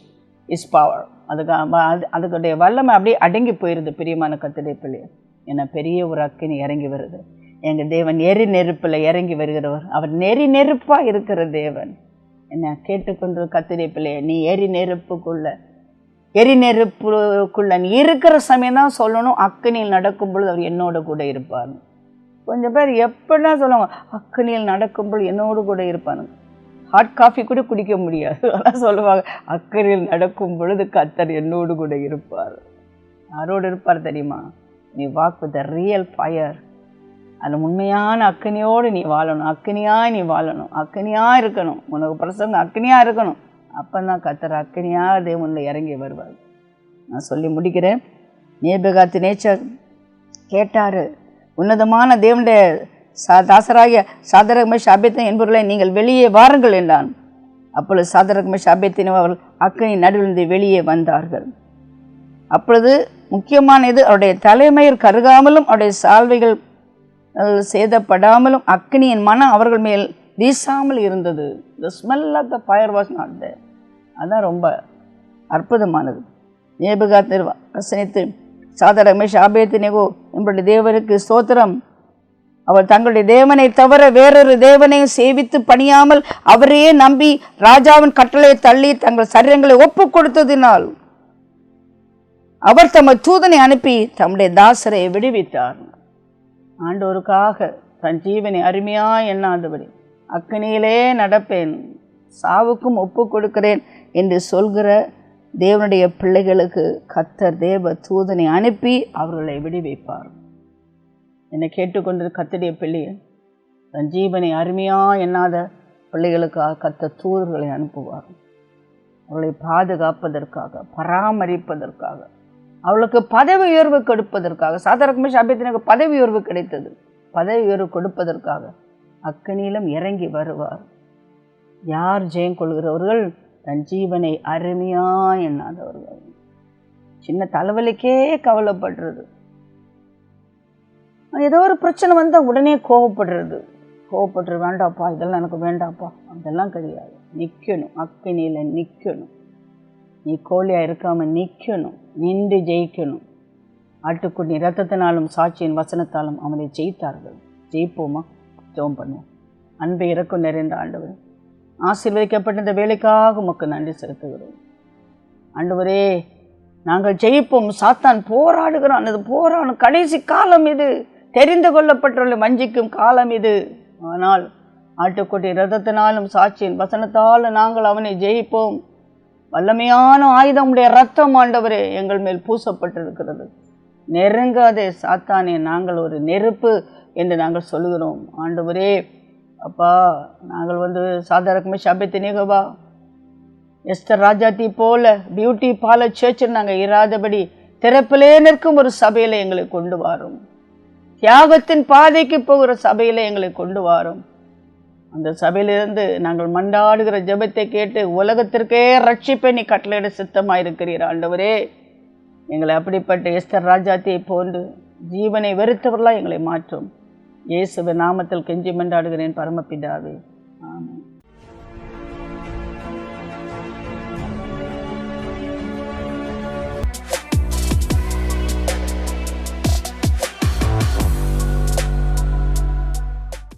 is power. அதுக்குடைய வல்லமை அப்படியே அடங்கி போயிடுது. பிரியமான கர்த்தருடைய பிள்ளையே, என்ன பெரிய ஒரு அக்கினி இறங்கி வருது. எங்கள் தேவன் எரி நெருப்பில் இறங்கி வருகிறவர். அவர் நெருப்பாக இருக்கிற தேவன். என்ன கேட்டுக்கொண்டு கர்த்தருடைய பிள்ளையே, நீ எரி நெருப்புக்குள்ள நீ இருக்கிற சமயம் தான் சொல்லணும், அக்கினியில் நடக்கும் பொழுது அவர் என்னோட கூட இருப்பார். கொஞ்சம் பேர் எப்படின்னா சொல்லுவாங்க, அக்கினியில் நடக்கும் பொழுது என்னோடு கூட இருப்பாங்க. ஹாட் காஃபி கூட குடிக்க முடியாது, அதான் சொல்லுவாங்க, அக்கினியில் நடக்கும் பொழுது கர்த்தர் என்னோடு கூட இருப்பார். யாரோடு இருப்பார் தெரியுமா? நீ walk with the real fire. அந்த உண்மையான அக்கினியோடு நீ வாழணும். அக்கினியாக இருக்கணும். உனக்கு பிரசங்கம் அக்கினியாக இருக்கணும். அப்போ தான் கர்த்தர் அக்கினியாக தேவனில் இறங்கி வருவார். நான் சொல்லி முடிக்கிறேன். நேபுகாத்நேச்சார் கேட்டார், உன்னதமான தேவனுடைய தாசராகிய சாத்ராக் மேஷாக் அபேத்நேகோ என்பவர்களை நீங்கள் வெளியே வாருங்கள் என்றான். அப்பொழுது சாத்ராக் மேஷாக் அபேத்நேகோ அவர்கள் அக்கினி நடுவிலிருந்து வெளியே வந்தார்கள். அப்பொழுது முக்கியமான இது, அவருடைய தலைமயிர் கருகாமலும் அவருடைய சால்வைகள் சேதப்படாமலும் அக்கினியின் மனம் அவர்கள் மேல் வீசாமல் இருந்தது. The smell of the fire was not there. அதுதான் ரொம்ப அற்புதமானது. நேபுகாத்நேர் வசனித்து சாதரக் மேஷாக் ஆபேத்நேகோ நம்முடைய தேவனுக்கு ஸ்தோத்திரம், அவர் தங்களுடைய தேவனை தவிர வேறொரு தேவனையும் சேவித்து பணியாமல் அவரையே நம்பி ராஜாவின் கட்டளையை தள்ளி தங்கள் சரீரங்களை ஒப்பு கொடுத்ததினால் அவர் தமது தூதனை அனுப்பி தம்முடைய தாசரை விடுவித்தார். ஆண்டவருக்காக தன் ஜீவனை அருமையா எண்ணாதபடி அக்கினியிலே நடப்பேன், சாவுக்கும் ஒப்பு கொடுக்கிறேன் என்று சொல்கிற தேவனுடைய பிள்ளைகளுக்கு கர்த்தர் தேவ தூதனை அனுப்பி அவர்களை விடுவிப்பார். என்னை கேட்டுக்கொண்டு கர்த்தருடைய பிள்ளையை தன் ஜீவனை அருமையா எண்ணாத பிள்ளைகளுக்காக கர்த்தர் தூதர்களை அனுப்புவார். அவர்களை பாதுகாப்பதற்காக, பராமரிப்பதற்காக, அவளுக்கு பதவி உயர்வு கொடுப்பதற்காக. சாதரக் மேஷாக் ஆபேத்நேகோவுக்கு பதவி உயர்வு கிடைத்தது. பதவி உயர்வு கொடுப்பதற்காக அக்கினியிலும் இறங்கி வருவார். யார் ஜெயம் கொள்கிறவர்கள்? தன் ஜீவனை அருமையா எண்ணாதவர்கள். சின்ன தலைவலிக்கே கவலைப்படுறது, ஏதோ ஒரு பிரச்சனை வந்தால் உடனே கோவப்படுறது, வேண்டாப்பா, இதெல்லாம் எனக்கு வேண்டாப்பா, அதெல்லாம் கிடையாது. நிற்கணும், அக்கினியில் நிற்கணும். நீ கோழியாக இருக்காமல் நிற்கணும், நின்று ஜெயிக்கணும். ஆட்டுக்குட்டி இரத்தத்தினாலும் சாட்சியின் வசனத்தாலும் அவனை ஜெயித்தார்கள். ஜெயிப்போமா? ஜெபம் பண்ணுவோம். அன்பை இறக்கம் நிறைந்த ஆண்டவர், ஆசீர்வதிக்கப்பட்ட இந்த வேலைக்காக உமக்கு நன்றி செலுத்துகிறோம். ஆண்டவரே, நாங்கள் ஜெயிப்போம். சாத்தான் போராடுகிறான், அது போராடும் கடைசி காலம் இது. தெரிந்து கொள்ளப்பட்டுள்ள வஞ்சிக்கும் காலம் இது. ஆனால் ஆட்டுக்குட்டி இரத்தத்தினாலும் சாட்சியின் வசனத்தாலும் நாங்கள் அவனை ஜெயிப்போம். வல்லமையான ஆயுதம் உடைய ரத்தம் ஆண்டவரே எங்கள் மேல் பூசப்பட்டிருக்கிறது. நெருங்காதே சாத்தானே, நாங்கள் ஒரு நெருப்பு என்று நாங்கள் சொல்லுகிறோம். ஆண்டவரே அப்பா, நாங்கள் சாதரக் மேஷாக் ஆபேத்நேகோவா எஸ்தர் ராஜாத்தி போல பியூட்டி பார்லர் சர்ச்சில் நாங்கள் இராதபடி திறப்பிலே நிற்கும் ஒரு சபையில் எங்களை கொண்டு வரும். தியாகத்தின் பாதைக்கு போகிற சபையில் எங்களை கொண்டு வரும். அந்த சபையிலிருந்து நாங்கள் மண்டாடுகிற ஜெபத்தை கேட்டு உலகத்திற்கே ரட்சிப்பை நீ கட்டளையிட சித்தமாக இருக்கிறீர். ஆண்டவரே, எங்களை அப்படிப்பட்ட எஸ்தர் ராஜாத்தியை போன்று ஜீவனை வெறுத்தவர்களாக எங்களை மாற்றும். இயேசுவின் நாமத்தில் கெஞ்சி மண்டாடுகிறேன் பரமபிதாவே, ஆமென்.